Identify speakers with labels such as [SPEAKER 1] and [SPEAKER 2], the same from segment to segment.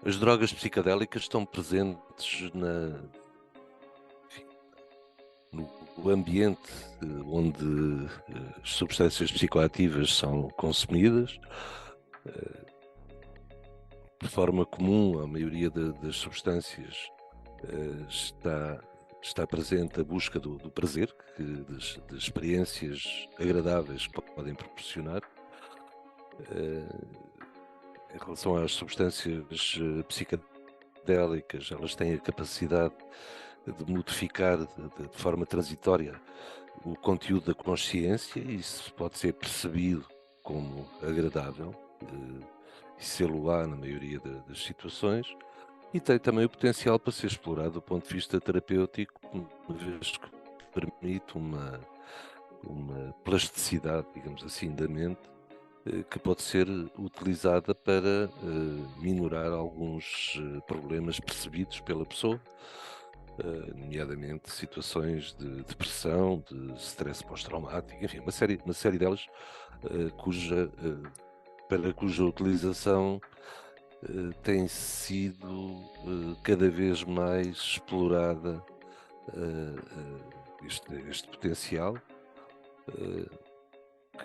[SPEAKER 1] As drogas psicodélicas estão presentes enfim, no ambiente onde as substâncias psicoativas são consumidas. De forma comum, a maioria das substâncias está presente a busca do prazer, de experiências agradáveis que podem proporcionar. Em relação às substâncias psicodélicas, elas têm a capacidade de modificar de forma transitória o conteúdo da consciência, e isso pode ser percebido como agradável e celular na maioria das situações, e tem também o potencial para ser explorado do ponto de vista terapêutico, uma vez que permite uma plasticidade, digamos assim, da mente, que pode ser utilizada para minorar alguns problemas percebidos pela pessoa, nomeadamente situações de depressão, de stress pós-traumático, enfim, uma série delas para cuja utilização tem sido cada vez mais explorada este potencial,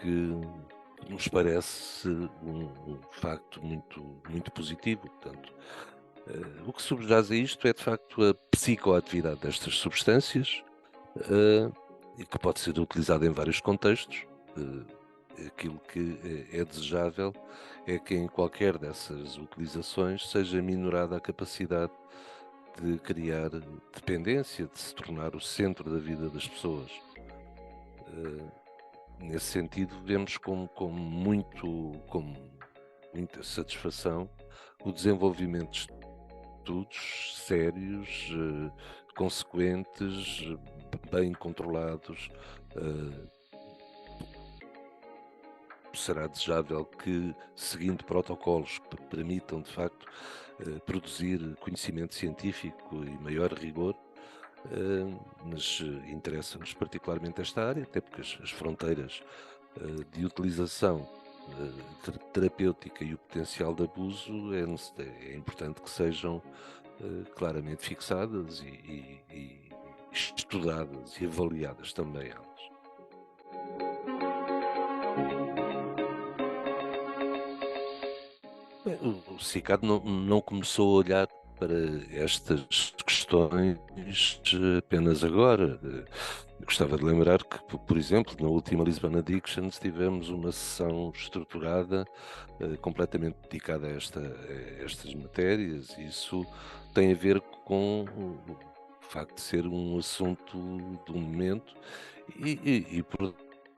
[SPEAKER 1] que nos parece um facto muito positivo. Portanto, o que subjaz a isto é, de facto, a psicoatividade destas substâncias, e que pode ser utilizada em vários contextos. Aquilo que é desejável é que em qualquer dessas utilizações seja minorada a capacidade de criar dependência, de se tornar o centro da vida das pessoas. Nesse sentido, vemos com muita satisfação o desenvolvimento de estudos sérios, consequentes, bem controlados. Será desejável que, seguindo protocolos que permitam, de facto, produzir conhecimento científico e maior rigor, mas interessa-nos particularmente esta área, até porque as fronteiras de utilização terapêutica e o potencial de abuso é importante que sejam claramente fixadas e estudadas e avaliadas também elas. Bem, o CICAD não começou a olhar para estas questões apenas agora. Gostava de lembrar que, por exemplo, na última Lisbon Addictions tivemos uma sessão estruturada completamente dedicada a estas matérias. Isso tem a ver com o facto de ser um assunto do momento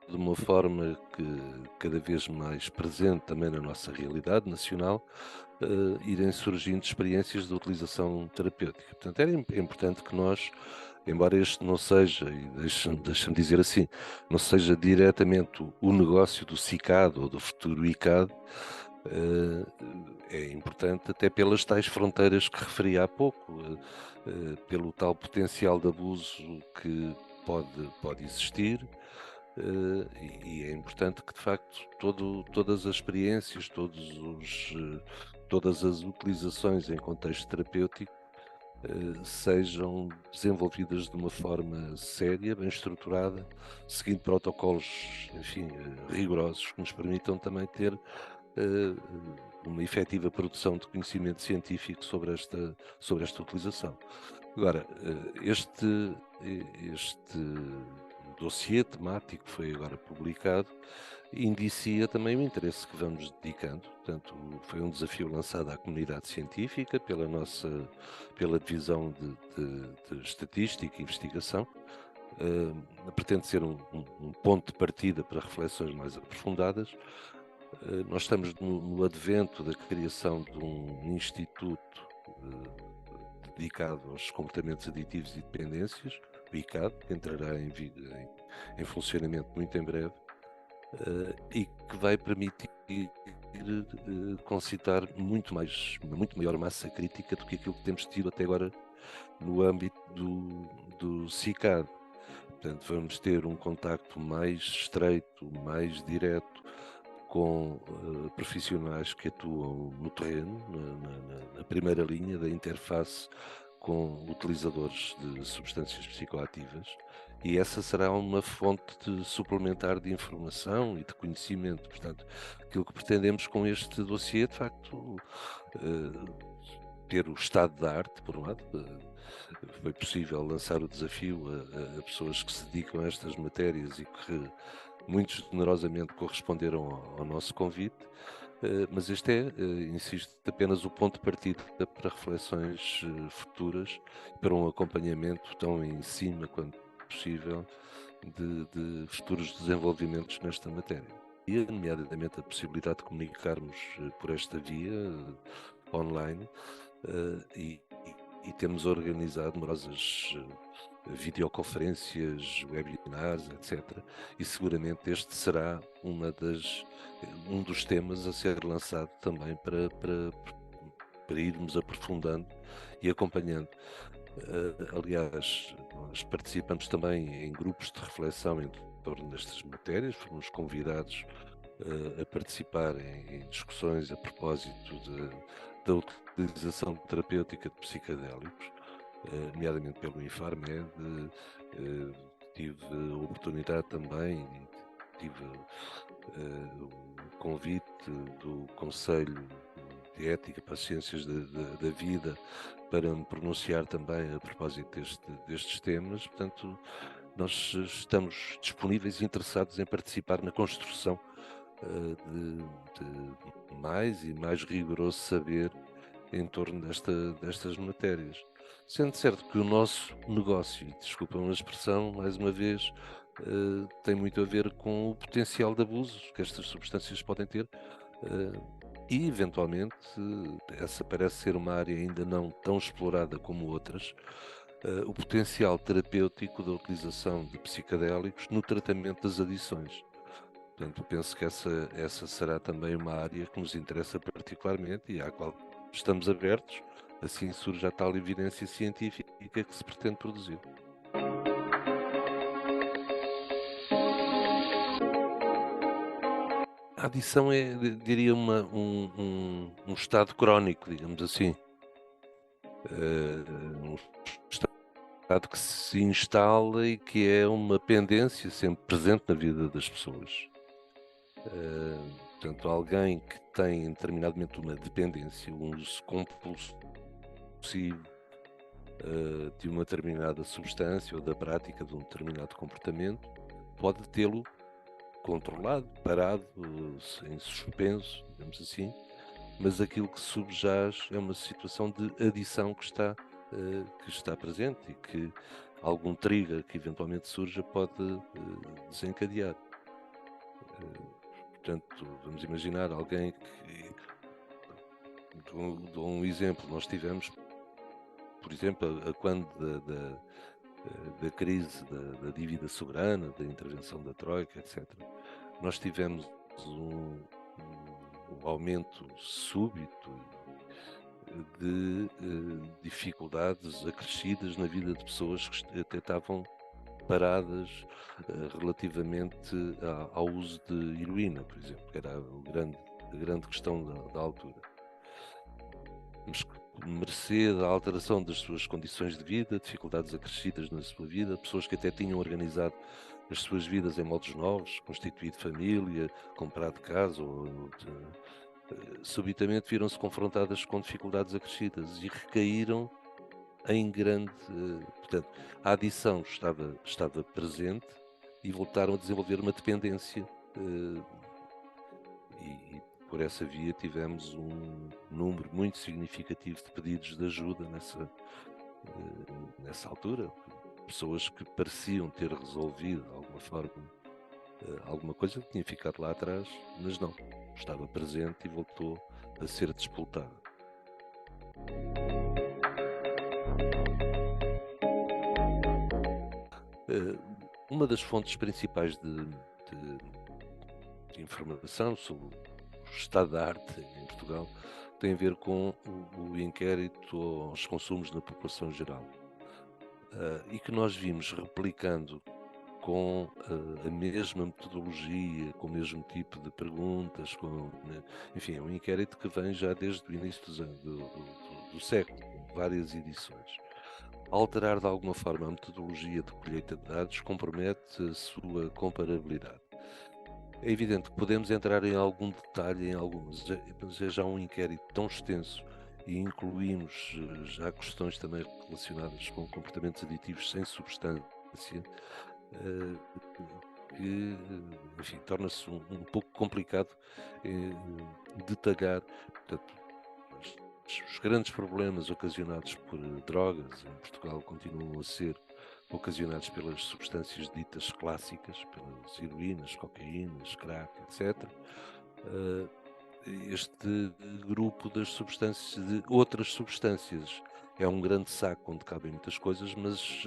[SPEAKER 1] de uma forma que cada vez mais presente também na nossa realidade nacional, irem surgindo experiências de utilização terapêutica. Portanto, é importante que nós, embora este não seja, e deixa-me dizer assim, não seja diretamente o negócio do CICAD ou do futuro ICAD, é importante até pelas tais fronteiras que referi há pouco, pelo tal potencial de abuso que pode existir, e é importante que, de facto, todas as experiências, todas as utilizações em contexto terapêutico sejam desenvolvidas de uma forma séria, bem estruturada, seguindo protocolos, enfim, rigorosos, que nos permitam também ter uma efetiva produção de conhecimento científico sobre esta utilização. Agora, este dossiê temático que foi agora publicado indicia também o interesse que vamos dedicando. Portanto, foi um desafio lançado à comunidade científica pela divisão de estatística e investigação. Pretende ser um ponto de partida para reflexões mais aprofundadas. Nós estamos no advento da criação de um instituto dedicado aos comportamentos aditivos e dependências, o ICAD, que entrará em funcionamento muito em breve, e que vai permitir concitar uma muito maior massa crítica do que aquilo que temos tido até agora no âmbito do CICAD. Portanto, vamos ter um contacto mais estreito, mais direto com profissionais que atuam no terreno, na primeira linha da interface com utilizadores de substâncias psicoativas, e essa será uma fonte suplementar de informação e de conhecimento. Portanto, aquilo que pretendemos com este dossiê, de facto, ter o estado da arte, por um lado. Foi possível lançar o desafio a pessoas que se dedicam a estas matérias e que muito generosamente corresponderam ao nosso convite, mas este é, insisto, apenas o ponto de partida para reflexões futuras, para um acompanhamento tão em cima quanto possível de futuros desenvolvimentos nesta matéria. E, nomeadamente, a possibilidade de comunicarmos por esta via online, e temos organizado numerosas videoconferências, webinars, etc. E seguramente este será um dos temas a ser lançado também para irmos aprofundando e acompanhando. Aliás, nós participamos também em grupos de reflexão em torno destas matérias, fomos convidados a participar em discussões a propósito da utilização terapêutica de psicadélicos, nomeadamente pelo Infarmed. Tive a oportunidade também, tive o convite do Conselho de Ética para as Ciências da Vida para me pronunciar também a propósito destes temas. Portanto, nós estamos disponíveis e interessados em participar na construção de mais e mais rigoroso saber em torno destas matérias. Sendo certo que o nosso negócio, desculpa uma expressão, mais uma vez, tem muito a ver com o potencial de abuso que estas substâncias podem ter, e eventualmente essa parece ser uma área ainda não tão explorada como outras, o potencial terapêutico da utilização de psicadélicos no tratamento das adições. Portanto, penso que essa será também uma área que nos interessa particularmente e à qual estamos abertos, assim surge a tal evidência científica que se pretende produzir. A adição é, diria, um estado crónico, digamos assim. Um estado que se instala e que é uma pendência sempre presente na vida das pessoas. Portanto, alguém que tem em determinado momento uma dependência, um uso compulsivo de uma determinada substância ou da prática de um determinado comportamento, pode tê-lo controlado, parado, em suspenso, digamos assim, mas aquilo que subjaz é uma situação de adição que está presente e que algum trigger que eventualmente surja pode desencadear. Portanto, vamos imaginar alguém que, dou um exemplo, nós tivemos, por exemplo, a quando da crise da dívida soberana, da intervenção da Troika, etc., nós tivemos um aumento súbito de dificuldades acrescidas na vida de pessoas que até estavam paradas relativamente ao uso de heroína, por exemplo, que era a grande questão da altura. Mas mercê da alteração das suas condições de vida, dificuldades acrescidas na sua vida, pessoas que até tinham organizado as suas vidas em modos novos, constituído família, comprado casa, subitamente viram-se confrontadas com dificuldades acrescidas e recaíram em grande. Portanto, a adição estava presente e voltaram a desenvolver uma dependência. E por essa via tivemos um número muito significativo de pedidos de ajuda nessa altura. Pessoas que pareciam ter resolvido de alguma forma alguma coisa que tinha ficado lá atrás, mas não, estava presente e voltou a ser despoltada. Uma das fontes principais de informação sobre o estado da arte em Portugal tem a ver com o inquérito aos consumos na população geral, e que nós vimos replicando com a mesma metodologia, com o mesmo tipo de perguntas, enfim, é um inquérito que vem já desde o início do século, com várias edições. Alterar de alguma forma a metodologia de colheita de dados compromete a sua comparabilidade. É evidente que podemos entrar em algum detalhe em algumas, mas é já um inquérito tão extenso e incluímos já questões também relacionadas com comportamentos aditivos sem substância, eh, que, enfim, torna-se um pouco complicado detalhar. Portanto, os grandes problemas ocasionados por drogas em Portugal continuam a ser ocasionados pelas substâncias ditas clássicas, pelas heroínas, cocaínas, crack, etc. Eh, Este grupo das substâncias, de outras substâncias, é um grande saco onde cabem muitas coisas, mas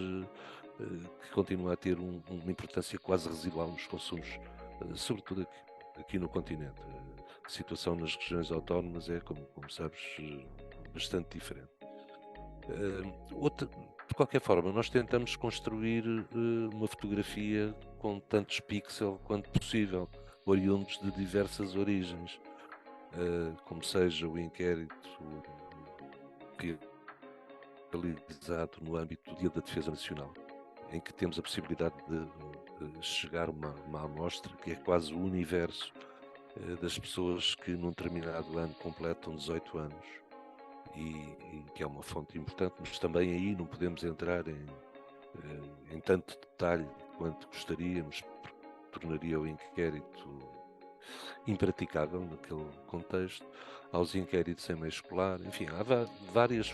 [SPEAKER 1] que continua a ter uma importância quase residual nos consumos, sobretudo aqui no continente. A situação nas regiões autónomas é, como sabes, bastante diferente. De qualquer forma, nós tentamos construir uma fotografia com tantos pixels quanto possível, oriundos de diversas origens, como seja o inquérito realizado no âmbito do Dia da Defesa Nacional, em que temos a possibilidade de chegar a uma amostra que é quase o universo das pessoas que num determinado ano completam 18 anos e que é uma fonte importante, mas também aí não podemos entrar em tanto detalhe quanto gostaríamos, porque tornaria o inquérito impraticável naquele contexto. Aos inquéritos em meio escolar, enfim, há várias,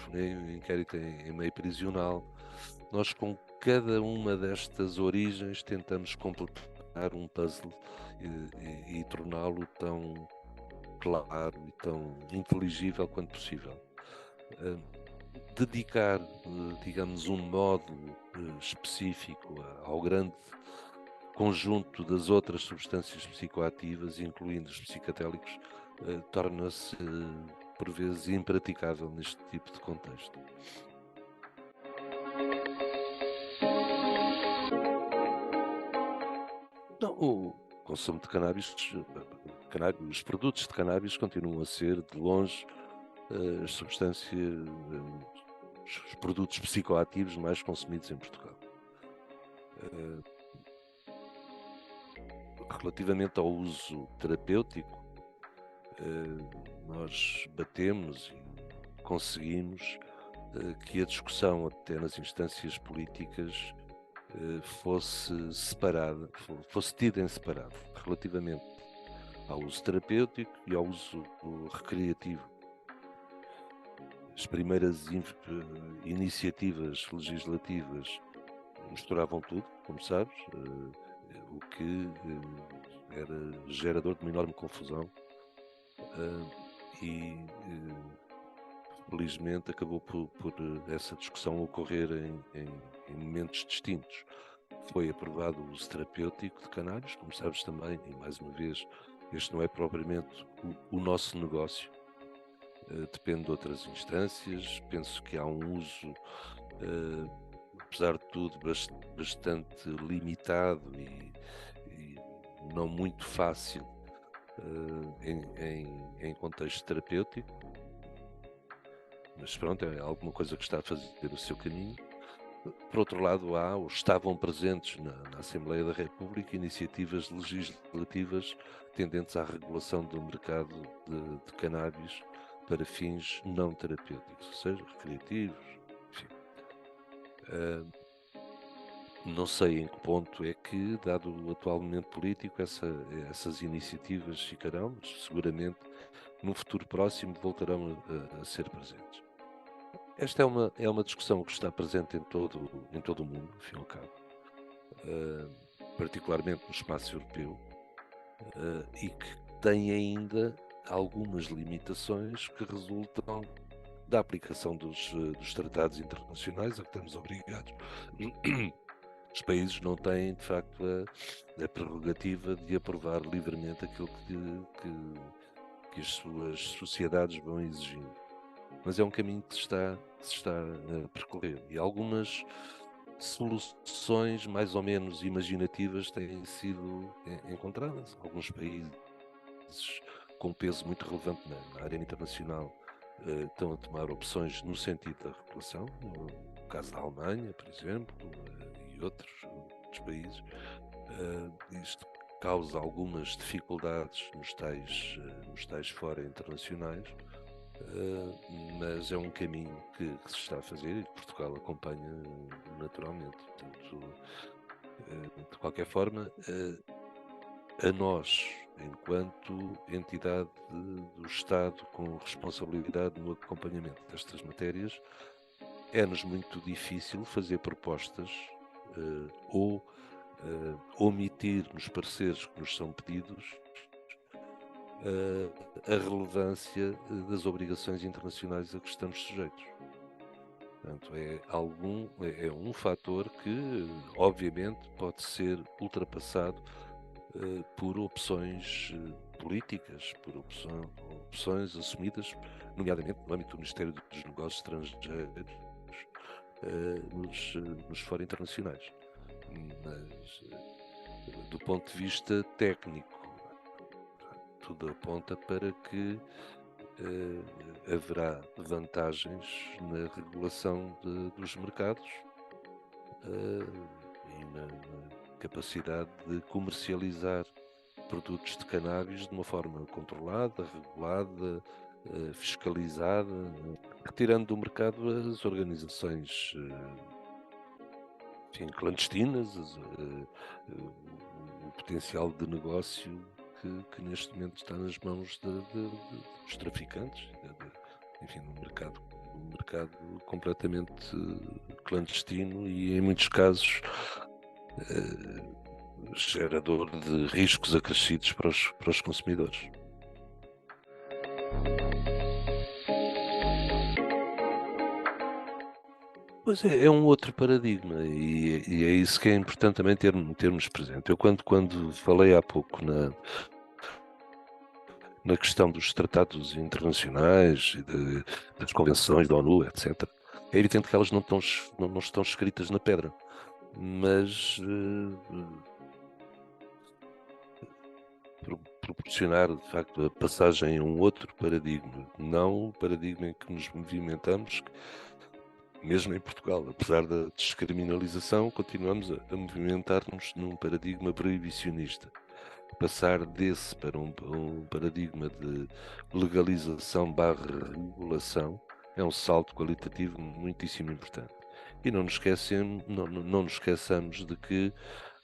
[SPEAKER 1] inquérito em meio prisional. Nós, com cada uma destas origens, tentamos completar um puzzle e torná-lo tão claro e tão inteligível quanto possível. Dedicar, digamos, um módulo específico ao grande conjunto das outras substâncias psicoativas, incluindo os psicatélicos, torna-se por vezes impraticável neste tipo de contexto. Não, o consumo de cannabis, os produtos de cannabis continuam a ser, de longe, as substâncias, os produtos psicoativos mais consumidos em Portugal. Relativamente ao uso terapêutico, nós batemos e conseguimos que a discussão até nas instâncias políticas fosse separada, fosse tida em separado, relativamente ao uso terapêutico e ao uso recreativo. As primeiras iniciativas legislativas misturavam tudo, como sabes, o que era gerador de uma enorme confusão e felizmente acabou por essa discussão ocorrer em momentos distintos. Foi aprovado o uso terapêutico de cannabis, como sabes também, e mais uma vez, este não é propriamente o nosso negócio, depende de outras instâncias. Penso que há um uso, apesar de tudo, bastante limitado e não muito fácil em contexto terapêutico, mas pronto, é alguma coisa que está a fazer o seu caminho. Por outro lado, há ou estavam presentes na Assembleia da República iniciativas legislativas tendentes à regulação do mercado de cannabis para fins não terapêuticos, ou seja, recreativos, enfim. Não sei em que ponto é que, dado o atual momento político, essas iniciativas ficarão, mas seguramente num futuro próximo voltarão a ser presentes. Esta é uma discussão que está presente em todo o mundo, ao fim e ao cabo, particularmente no espaço europeu, e que tem ainda algumas limitações que resultam da aplicação dos tratados internacionais a que estamos obrigados. Os países não têm, de facto, a prerrogativa de aprovar livremente aquilo que as suas sociedades vão exigindo. Mas é um caminho que se está a percorrer. E algumas soluções mais ou menos imaginativas têm sido encontradas. Alguns países com peso muito relevante na arena internacional estão a tomar opções no sentido da regulação, no caso da Alemanha, por exemplo, e outros países. Isto causa algumas dificuldades nos tais fora internacionais, mas é um caminho que se está a fazer e que Portugal acompanha naturalmente. Portanto, de qualquer forma, a nós, enquanto entidade do Estado com responsabilidade no acompanhamento destas matérias, é-nos muito difícil fazer propostas ou omitir nos pareceres que nos são pedidos a relevância das obrigações internacionais a que estamos sujeitos. Portanto, é um fator que, obviamente, pode ser ultrapassado por opções políticas, por opções assumidas, nomeadamente no âmbito do Ministério dos Negócios Estrangeiros, nos fóruns internacionais. Mas, do ponto de vista técnico, tudo aponta para que haverá vantagens na regulação dos mercados e na capacidade de comercializar produtos de cannabis de uma forma controlada, regulada, fiscalizada, retirando do mercado as organizações clandestinas, o potencial de negócio que neste momento está nas mãos dos traficantes, enfim, num mercado completamente clandestino e, em muitos casos, gerador de riscos acrescidos para os consumidores. Pois é um outro paradigma e é isso que é importante também termos presente. Eu quando falei há pouco na questão dos tratados internacionais e das convenções da ONU, etc., é evidente que elas não estão escritas na pedra, mas proporcionar, de facto, a passagem a um outro paradigma, não o paradigma em que nos movimentamos, mesmo em Portugal. Apesar da descriminalização, continuamos a movimentar-nos num paradigma proibicionista. Passar desse para um paradigma de legalização/regulação é um salto qualitativo muitíssimo importante. E não nos esqueçamos de que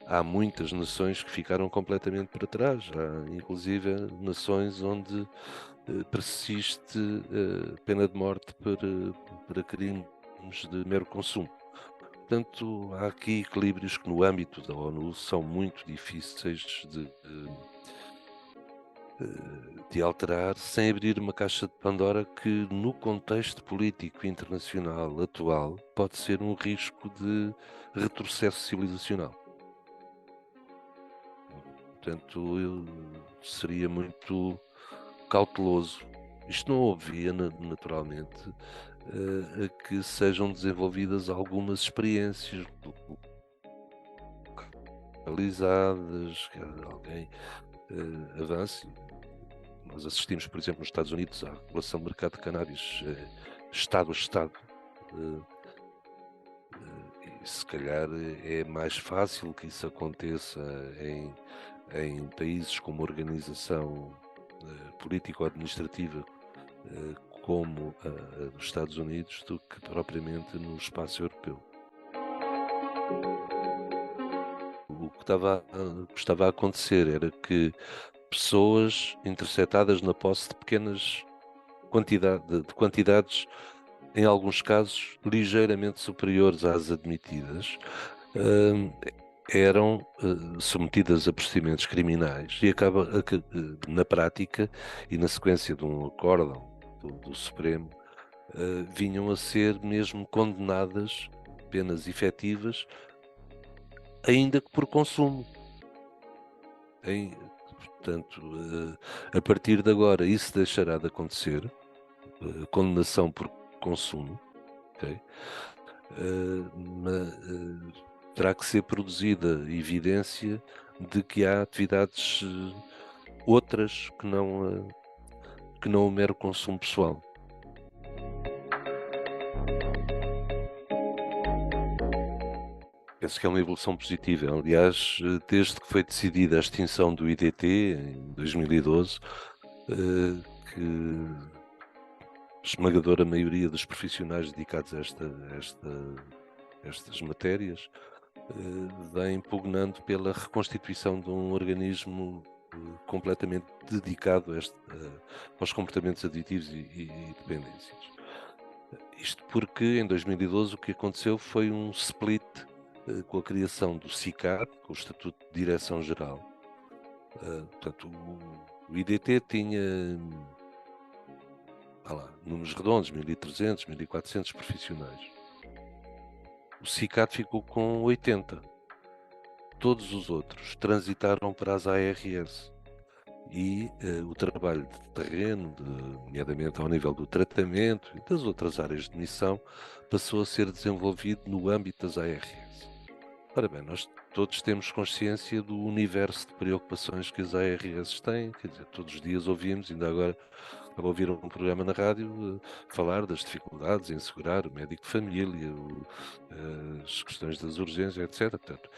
[SPEAKER 1] há muitas nações que ficaram completamente para trás. Há, inclusive, nações onde persiste pena de morte para crimes de mero consumo. Portanto, há aqui equilíbrios que no âmbito da ONU são muito difíceis de alterar sem abrir uma caixa de Pandora que, no contexto político internacional atual, pode ser um risco de retrocesso civilizacional. Portanto, eu seria muito cauteloso. Isto não obvia, naturalmente, a que sejam desenvolvidas algumas experiências localizadas, que alguém avance. Nós assistimos, por exemplo, nos Estados Unidos à regulação do mercado de cannabis Estado a Estado. E se calhar é mais fácil que isso aconteça em países com uma organização político-administrativa como a dos Estados Unidos do que propriamente no espaço europeu. O que estava a acontecer era que pessoas interceptadas na posse de pequenas quantidades, em alguns casos ligeiramente superiores às admitidas, eram submetidas a procedimentos criminais e na prática e na sequência de um acórdão do Supremo, vinham a ser mesmo condenadas penas efetivas, ainda que por consumo. Portanto, a partir de agora isso deixará de acontecer, condenação por consumo, okay? terá que ser produzida evidência de que há atividades outras que não o mero consumo pessoal. Penso que é uma evolução positiva. Aliás, desde que foi decidida a extinção do IDT, em 2012, que a esmagadora maioria dos profissionais dedicados a estas matérias vem pugnando pela reconstituição de um organismo completamente dedicado aos comportamentos aditivos e dependências. Isto porque em 2012 o que aconteceu foi um split com a criação do SICAD, com o Estatuto de Direção-Geral. Portanto, o IDT tinha, números redondos, 1.300, 1.400 profissionais. O SICAD ficou com 80. Todos os outros transitaram para as ARS. E o trabalho de terreno, nomeadamente ao nível do tratamento e das outras áreas de missão, passou a ser desenvolvido no âmbito das ARS. Ora bem, nós todos temos consciência do universo de preocupações que as ARS têm, quer dizer, todos os dias ouvimos, ainda agora a ouvir um programa na rádio, falar das dificuldades em segurar o médico de família, as questões das urgências, etc. Portanto,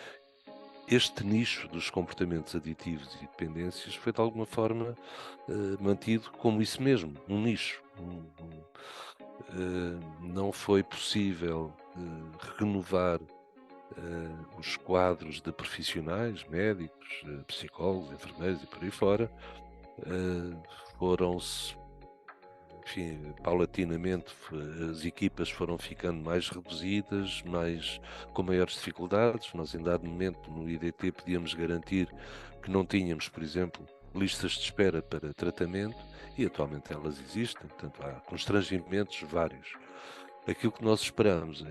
[SPEAKER 1] este nicho dos comportamentos aditivos e dependências foi de alguma forma mantido como isso mesmo, um nicho. Não foi possível renovar os quadros de profissionais, médicos, psicólogos, enfermeiros e por aí fora. Foram-se, enfim, paulatinamente as equipas foram ficando mais reduzidas, com maiores dificuldades. Nós em dado momento no IDT podíamos garantir que não tínhamos, por exemplo, listas de espera para tratamento e atualmente elas existem, portanto há constrangimentos vários. Aquilo que nós esperamos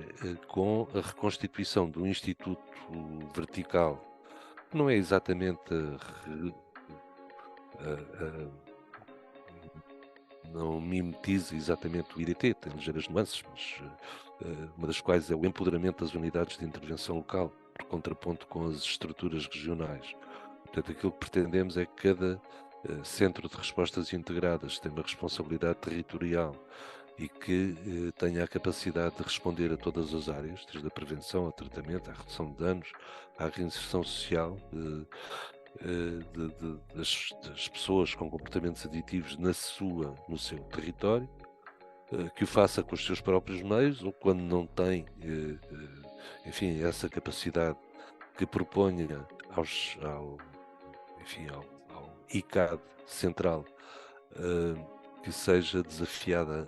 [SPEAKER 1] com a reconstituição do Instituto Vertical, que não é exatamente não mimetiza exatamente o IDT, tem ligeiras nuances, mas uma das quais é o empoderamento das unidades de intervenção local, por contraponto com as estruturas regionais. Portanto, aquilo que pretendemos é que cada centro de respostas integradas tenha uma responsabilidade territorial e que tenha a capacidade de responder a todas as áreas, desde a prevenção, ao tratamento, à redução de danos, à reinserção social das pessoas com comportamentos aditivos no seu território, que o faça com os seus próprios meios, ou quando não tem, enfim, essa capacidade, que proponha ao ICAD central que seja desafiada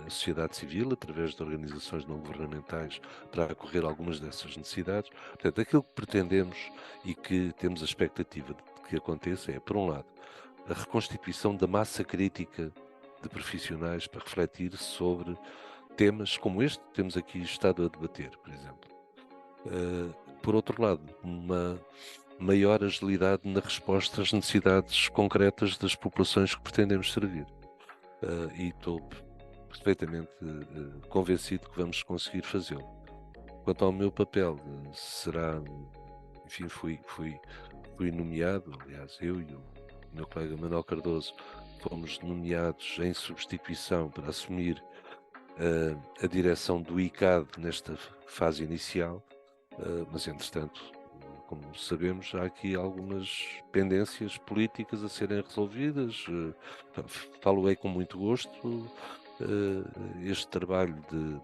[SPEAKER 1] a sociedade civil através de organizações não governamentais para acorrer a algumas dessas necessidades. Portanto, aquilo que pretendemos e que temos a expectativa de que aconteça é, por um lado, a reconstituição da massa crítica de profissionais para refletir sobre temas como este que temos aqui estado a debater, por exemplo. Por outro lado, uma maior agilidade na resposta às necessidades concretas das populações que pretendemos servir. E estou perfeitamente convencido que vamos conseguir fazê-lo. Quanto ao meu papel, será, enfim, fui nomeado, aliás, eu e o meu colega Manuel Cardoso fomos nomeados em substituição para assumir a direção do ICAD nesta fase inicial, mas entretanto, como sabemos, há aqui algumas pendências políticas a serem resolvidas. Falo-ei com muito gosto. Este trabalho de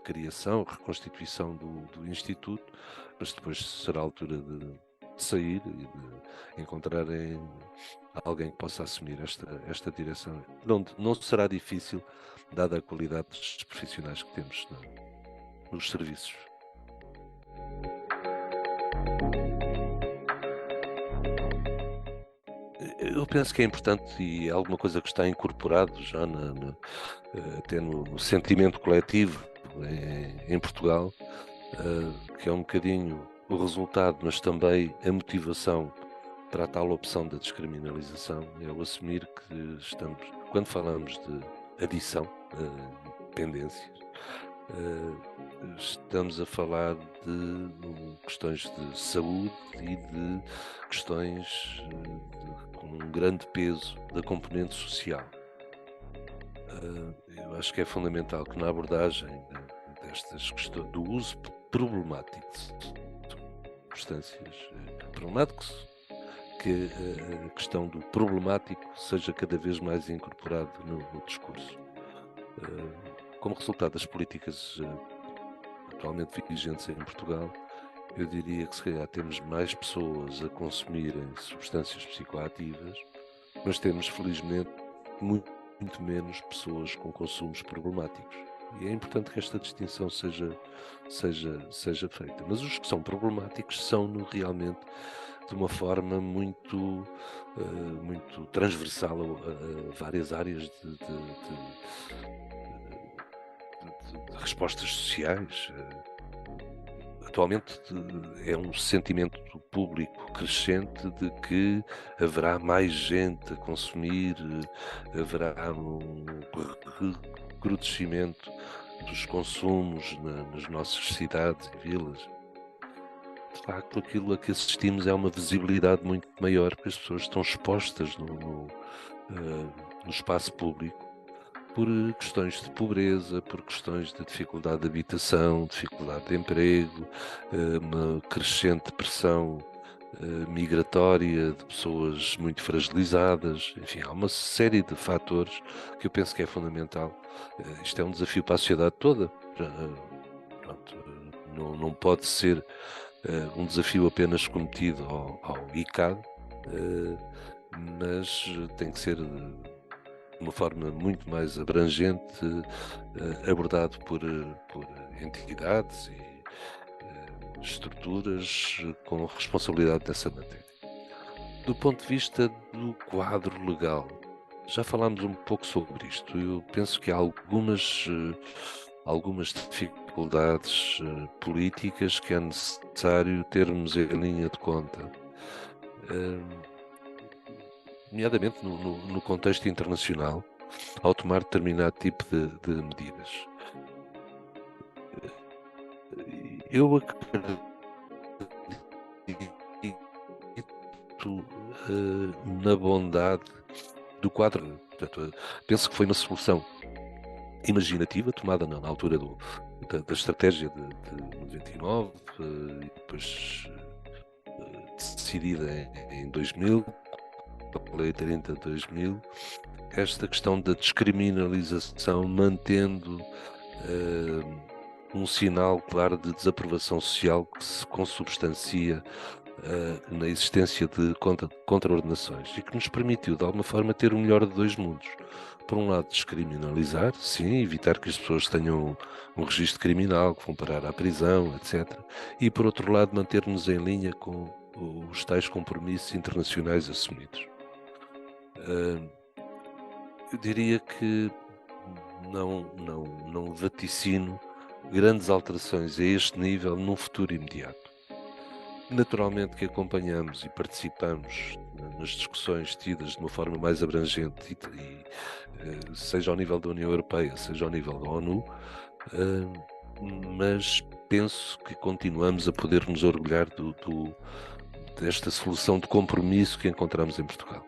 [SPEAKER 1] criação, reconstituição do Instituto, mas depois será a altura de sair e de encontrarem alguém que possa assumir esta direção. Não será difícil, dada a qualidade dos profissionais que temos nos serviços. Eu penso que é importante e é alguma coisa que está incorporado já até no sentimento coletivo em Portugal, que é um bocadinho o resultado, mas também a motivação para a tal opção da descriminalização, é o assumir que quando falamos de adição, dependências, Estamos a falar de questões de saúde e de questões com um grande peso da componente social. Eu acho que é fundamental que na abordagem destas questões do uso problemático de substâncias problemáticos, que a questão do problemático seja cada vez mais incorporado no discurso. Como resultado das políticas atualmente vigentes em Portugal, eu diria que se calhar temos mais pessoas a consumirem substâncias psicoativas, mas temos felizmente muito menos pessoas com consumos problemáticos. E é importante que esta distinção seja feita. Mas os que são problemáticos são realmente de uma forma muito transversal a várias áreas de respostas sociais. Atualmente é um sentimento público crescente de que haverá mais gente a consumir, haverá um recrudescimento dos consumos nas nossas cidades e vilas. De facto, aquilo a que assistimos é uma visibilidade muito maior, porque as pessoas estão expostas no espaço público por questões de pobreza, por questões de dificuldade de habitação, dificuldade de emprego, uma crescente pressão migratória de pessoas muito fragilizadas, enfim, há uma série de fatores que eu penso que é fundamental. Isto é um desafio para a sociedade toda. Pronto, não pode ser um desafio apenas cometido ao ICAD, mas tem que ser de uma forma muito mais abrangente, abordado por entidades e estruturas com responsabilidade nessa matéria. Do ponto de vista do quadro legal, já falámos um pouco sobre isto. Eu penso que há algumas dificuldades políticas que é necessário termos em linha de conta. Nomeadamente no contexto internacional, ao tomar determinado tipo de medidas. Eu acredito na bondade do quadro. Portanto, penso que foi uma solução imaginativa tomada na altura da estratégia de 99 e depois decidida em 2000, a Lei 30 de 2000, esta questão da descriminalização mantendo um sinal claro de desaprovação social que se consubstancia na existência de contraordenações e que nos permitiu de alguma forma ter o melhor de dois mundos. Por um lado, descriminalizar, sim, evitar que as pessoas tenham um registro criminal, que vão parar à prisão, etc. E por outro lado, manter-nos em linha com os tais compromissos internacionais assumidos. Eu diria que não vaticino grandes alterações a este nível num futuro imediato. Naturalmente que acompanhamos e participamos nas discussões tidas de uma forma mais abrangente, seja ao nível da União Europeia, seja ao nível da ONU, mas penso que continuamos a poder nos orgulhar desta solução de compromisso que encontramos em Portugal.